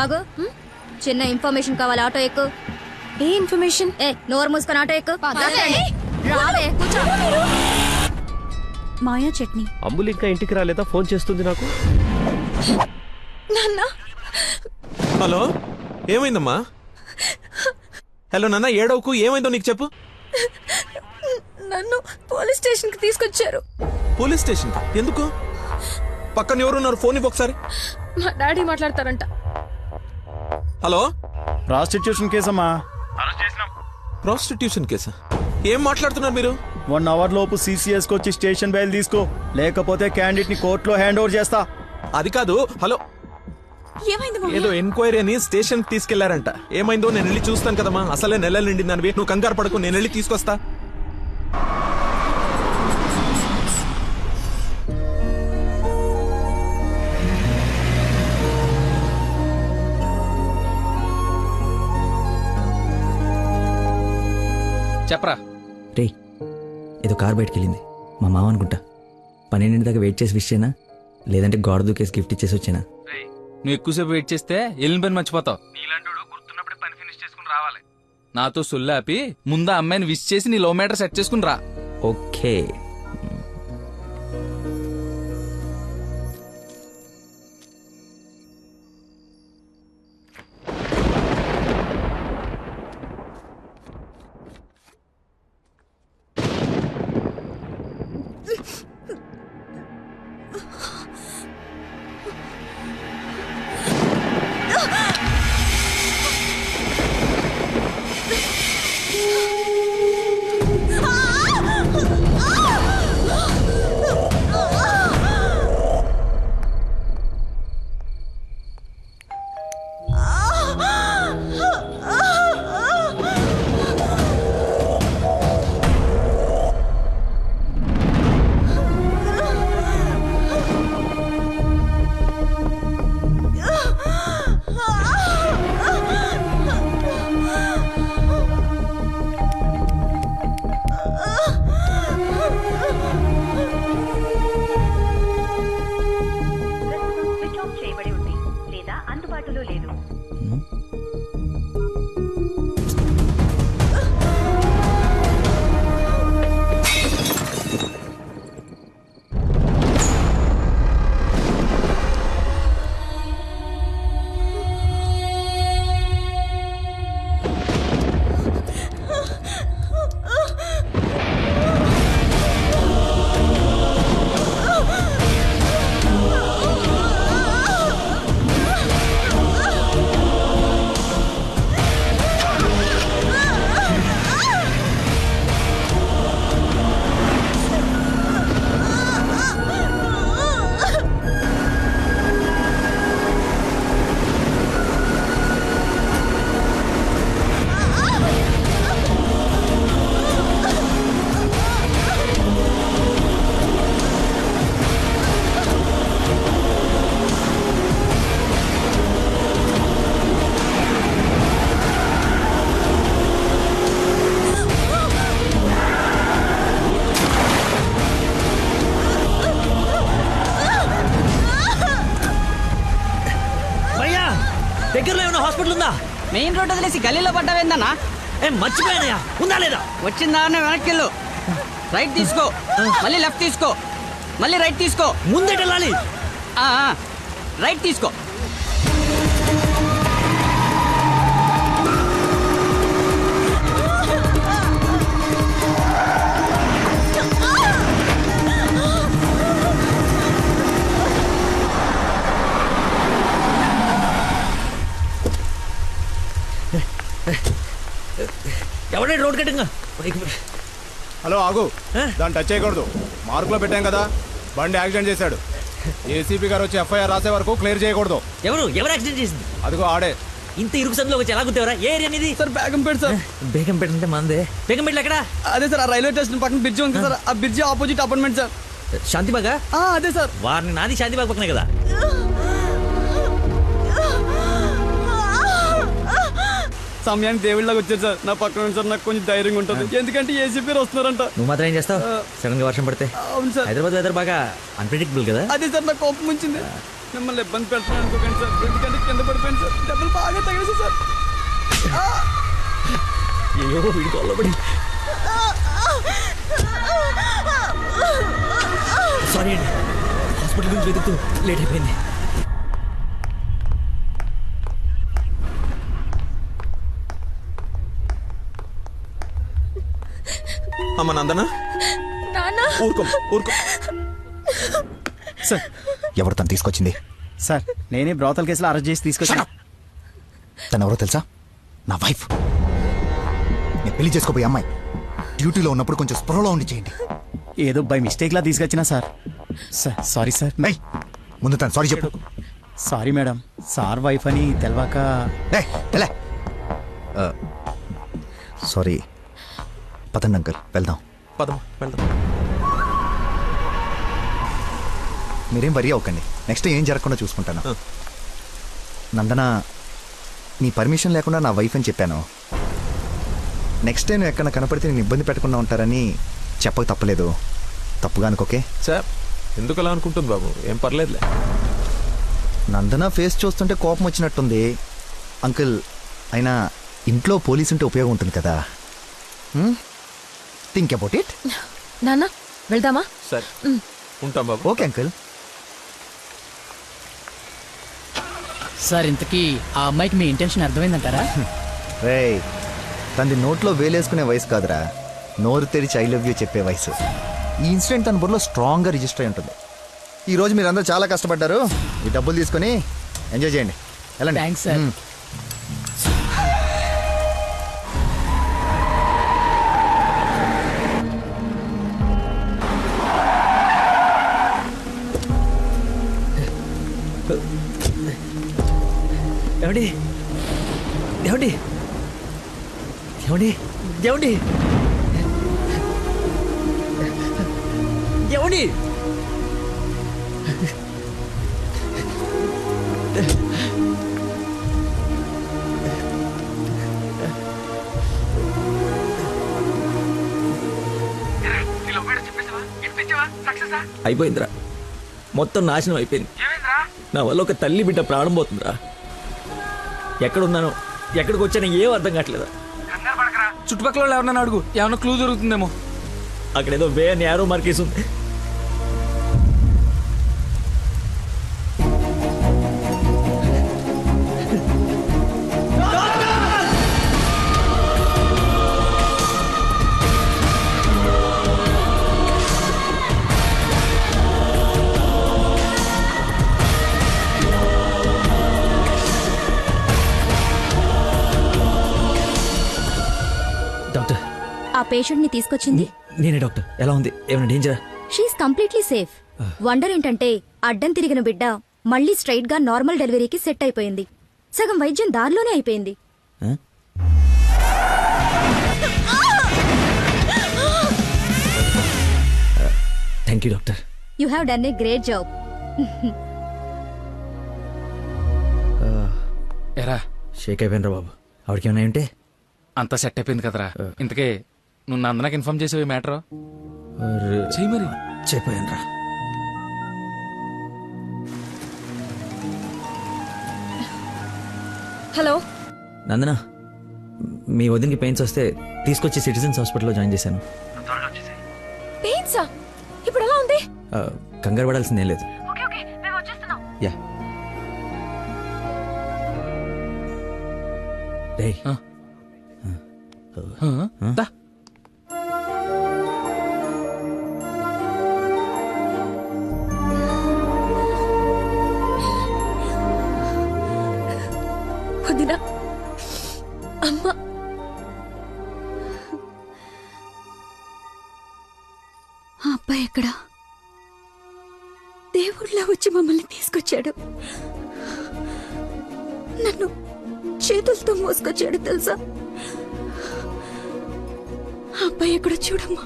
ఆగు. చిన్న ఇన్ఫర్మేషన్ కావాలి, ఆటో ఎక్కు. ఏ ఇన్ఫర్మేషన్? నోరు మూసుకొని ఆటో ఎక్కు. రావే, కూర్చో. మాయా చట్నీ. అంబులు ఇంకా ఇంటికి రాలేదా? ఫోన్ చేస్తుంది నాకు. నాన్న. హలో, ఏమైందమ్మా? హలో నాన్న, ఏడవకు. ఏమైందో నీకు చెప్పు. నన్ను పోలీస్ స్టేషన్ కి తీసుకొచ్చారు. పోలీస్ స్టేషన్ ఎందుకు? పక్కన ఎవరున్నారు? ఫోన్ ఇవ్వు ఒకసారి. మా డాడీ మాట్లాడతారంట. హలో, ప్రాస్టిట్యూషన్ కేసమ్మా. ప్రాస్టిట్యూషన్ కేసా? ఏం మాట్లాడుతున్నారు మీరు? 1 అవర్ లోపు CCS కి వచ్చి స్టేషన్ బయలు తీసుకో, లేకపోతే క్యాండిడేట్ ని కోర్టులో హ్యాండ్ ఓవర్ చేస్తా. అది కాదు. హలో, ఏమైంది? ఏదో ఎంక్వైరీ అని స్టేషన్ కి తీసుకెళ్లారంట. ఏమైందో నేను వెళ్ళి చూస్తాను కదమ్మా. అసలే నెలలు నిండిందనివి. నువ్వు కంగారు పడకు, నేను వెళ్ళి తీసుకొస్తా. చెప్పరా. రే, ఏదో కార్ బయటకు వెళ్ళింది. మా మామ అనుకుంటా. 12 దాకా వెయిట్ చేసి విష్ చేయనా, లేదంటే గోడ దూకేసి గిఫ్ట్ ఇచ్చేసి వచ్చేనా? నువ్వు ఎక్కువసేపు వెయిట్ చేస్తే వెళ్ళిన పని మర్చిపోతావు. నీలాంటి గుర్తున్నప్పుడే పని ఫినిష్ చేసుకుని రావాలి. నాతో సొల్లాపి ముందు అమ్మాయిని విష్ చేసి నీ లవ్ మ్యాటర్ సెట్ చేసుకుని రా. ఓకే. దగ్గరలో ఏమైనా హాస్పిటల్ ఉందా? మెయిన్ రోడ్ వదిలేసి గల్లీలో పడ్డావేందన్నా? మర్చిపోయానయా, ఉందా లేదా? వచ్చిందా వెనక్కి వెళ్ళు. రైట్ తీసుకో, మళ్ళీ లెఫ్ట్ తీసుకో, మళ్ళీ రైట్ తీసుకో. ముందెటెళ్ళాలి. రైట్ తీసుకో. ఎవడే రోడ్ కట్టింగా? హలో, ఆగు. దాన్ని టచ్ చేయకూడదు. మార్కులో పెట్టాం కదా. బండి యాక్సిడెంట్ చేశాడు. ఏసీపీ గారు వచ్చి FIR రాసే వరకు క్లియర్ చేయకూడదు. ఎవరు యాక్సిడెంట్ చేసింది? అదిగో ఆడే. ఇంత ఇరుకు సందులో వచ్చి ఎలా గుర్తేవరా? ఏ ఏరియా అనేది? Sir Begumpet sir. బేగంపేట అంటే మందే. బేగంపేటలో ఎక్కడ? అదే సార్, ఆ రైల్వే స్టేషన్ పక్కన బ్రిడ్జి ఉంది సార్. ఆ బ్రిడ్జి ఆపోజిట్ అపార్ట్మెంట్ సార్. శాంతిబాగా? అదే సార్. వారిని నాది శాంతిబాగ్ పక్కనే కదా. సమయానికి దేవుళ్ళగా వచ్చారు సార్. నా పక్కన సార్ నాకు కొంచెం ధైర్యంగా ఉంటుంది, ఎందుకంటే ఏసీపీ వస్తున్నారంట. నువ్వు మాత్రం ఏం చేస్తావు? సడన్ గా వర్షం పడితే? అవును సార్. హైదరాబాద్ వెదర్ బాగా అన్ప్రెడిక్టబుల్ కదా. అదే సార్, నాకు కోపం వచ్చింది. మిమ్మల్ని ఇబ్బంది పెడతాను అనుకోకండి సార్, ఎందుకంటే కింద పడిపోయింది సార్, దెబ్బలు బాగా తగిలేసి సార్. అయ్యో వీడి కొల్లబడి. సారీ అండి, హాస్పిటల్ గురించి వెతుకుతూ లేట్ అయిపోయింది. అమ్మ నందన, నానా ఊరుకో ఊరుకో. సార్ ఎవరు తను తీసుకొచ్చింది? సార్ నేనే బ్రోతల్ కేసులో అరెస్ట్ చేసి తీసుకొచ్చాను. తను ఎవరో తెలుసా? నా వైఫ్. నేను పెళ్లి చేసుకోబోయే అమ్మాయి. డ్యూటీలో ఉన్నప్పుడు కొంచెం స్పృహలో ఉండి చేయండి. ఏదో బై మిస్టేక్ లా తీసుకొచ్చినా సార్. Sir sorry sir. ఏయ్, ముందు తను సారీ చెప్పు. సారీ మేడం, సార్ వైఫ్ అని తెలవాక. ఏయ్, ఎలా? సారీ. పదండి అంకుల్, వెళ్దాం. పదమ్మా వెళ్దాం. మీరేం వరి అవ్వకండి, నెక్స్ట్ ఏం జరగకుండా చూసుకుంటాను. ఆ. నందన, నీ పర్మిషన్ లేకుండా నా వైఫ్ అని చెప్పాను. నెక్స్ట్ టైం ఎక్కడ కనపడితే నేను ఇబ్బంది పెట్టకుండా ఉంటారని చెప్పక తప్పలేదు. తప్పుగా అనుకోకే. సార్ ఎందుకు అలా అనుకుంటుంది బాబు, ఏం పర్లేదులే. నందన ఫేస్ చూస్తుంటే కోపం వచ్చినట్టుంది. అంకుల్, అయినా ఇంట్లో పోలీస్ ఉంటే ఉపయోగం ఉంటుంది కదా. Think about it. నాన్న వెళ్దామా? సరే ఉంటాం బాబు. Okay uncle. సార్ ఇంతకీ ఆ అమ్మాయికి మీ ఇంటెన్షన్ అర్థమైందంటారా? రేయ్, తనది నోట్లో వేలేసుకునే వయసు కాదురా, నోరు తెరిచి ఐ లవ్ యూ చెప్పే వయసు. ఈ ఇన్సిడెంట్ తన బుర్రలో స్ట్రాంగ్గా రిజిస్టర్ అయి ఉంటుంది. ఈరోజు మీరందరూ చాలా కష్టపడ్డారు. ఈ డబ్బులు తీసుకొని ఎంజాయ్ చేయండి. వెళ్ళండి. Thanks sir. ఏమండి ఏమండి ఏమండి ఏమండి ఏమండి అయిపోయిందిరా, మొత్తం నాశనం అయిపోయింది. నా వల్ల ఒక తల్లి బిడ్డ ప్రాణం పోతుందిరా. ఎక్కడున్నానో ఎక్కడికి వచ్చానో ఏం అర్థం కావట్లేదు. చుట్టుపక్కల వాళ్ళు ఎవరన్నా అడుగు, ఏమన్నా క్లూ దొరుకుతుందేమో. అక్కడేదో వే అని యారో మార్కేసి ఉంది. డాక్టర్, ఆ పేషెంట్ ని తీసుకొచ్చింది నేనే డాక్టర్. ఎలా ఉంది? ఏమైనా డేంజరా? She's completely safe. వండర్ ఏంటంటే అడ్డం తిరిగిన బిడ్డ మళ్ళీ స్ట్రైట్ గా నార్మల్ డెలివరీకి సెట్ అయిపోయింది. సగం వైద్యం దారిలోనే అయిపోయింది. Thank you doctor. You have done a great job. ఎరా షేక్ అయిపోయినరా బాబు. ఆవిడకి ఏమైనా ఉంటే అంతా సెట్ అయిపోయింది కదరా. ఇంతకే నువ్వు నందనకి ఇన్ఫార్మ్ చేసేవి మ్యాటర్ చెయ్యి మరి. చెప్పాను రా. హలో నందన, మీ వదినకి పెయిన్స్ వస్తే తీసుకొచ్చి సిటిజన్స్ హాస్పిటల్లో జాయిన్ చేశాను. పెయిన్సా? ఇప్పుడు ఎలా ఉంది? కంగారు పడాల్సిందేం లేదు. యా. రేయ్, దా. వదినా, అమ్మ, ఆ అబ్బాయి ఎక్కడా? దేవుళ్ళ వచ్చి మమ్మల్ని తీసుకొచ్చాడు. నన్ను చేతులతో మోసుకొచ్చాడు తెలుసా? ఆ అబ్బాయి ఎక్కడ చూడమ్మా.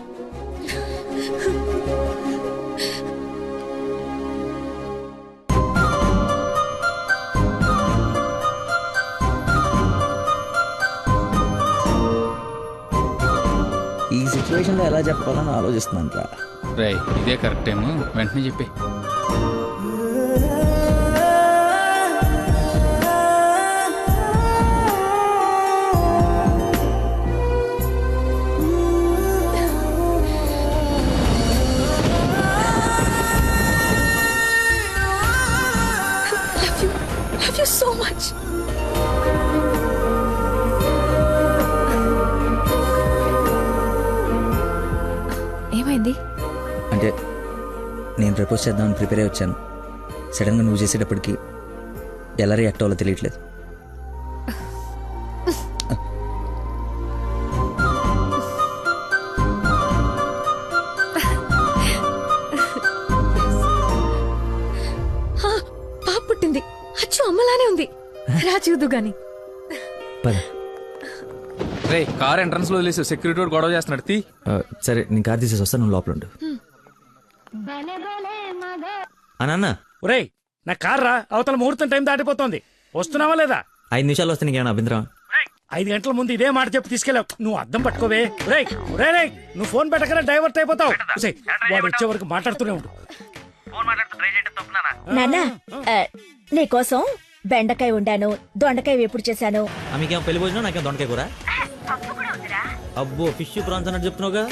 ఈ సిచ్యువేషన్లో ఎలా చెప్పాలని ఆలోచిస్తున్నాను రా. రేయ్, ఇదే కరెక్ట్ టైం, వెంటనే చెప్పి. You so much. ఏమైంది? అంటే నేను ప్రపోజ్ చేద్దామని ప్రిపేర్ అయి వచ్చాను. సడన్గా నువ్వు చేసేటప్పటికి ఎలా రియాక్ట్ అవ్వాలో తెలియట్లేదు. పాప పుట్టింది. అచ్చు అమ్మలానే ఉంది. రా చూద్దు గాని. పద. రే కార్ ఎంట్రన్స్ లో వదిలేసి సెక్యూరిటీ వాడు గొడవ చేస్తున్నాడు. తీ. సరే నేను కార్ తీసేసి వస్తాను, నువ్వు లోపల ఉండు. నాన్న ఒరేయ్ నా కార్ రా, అవతల ముహూర్తం టైం దాటిపోతుంది. వస్తున్నావా లేదా? 5 నిమిషాలు వస్తే నీకేమైనా అభ్యంతరం? 5 గంటల ముందు ఇదే మాట చెప్పి తీసుకెళ్ళావు. నువ్వు అద్దం పట్టుకోవే. రేయ్ రేయ్ నువ్వు ఫోన్ పెట్టకనే డైవర్ట్ అయిపోతావు. ఉసేయ్, వాడు వచ్చే వరకు మాట్లాడుతూనే ఉండు. నాన్న నీకోసం బెండకాయ వండాను, దొండకాయ వేపుడు చేశాను. మీకేమో పెళ్లి భోజనం, నాకేమో దొండకాయ కూర. అబ్బో ఫిష్ ప్రాన్స్ అన్నట్టు చెప్తున్నావుగా.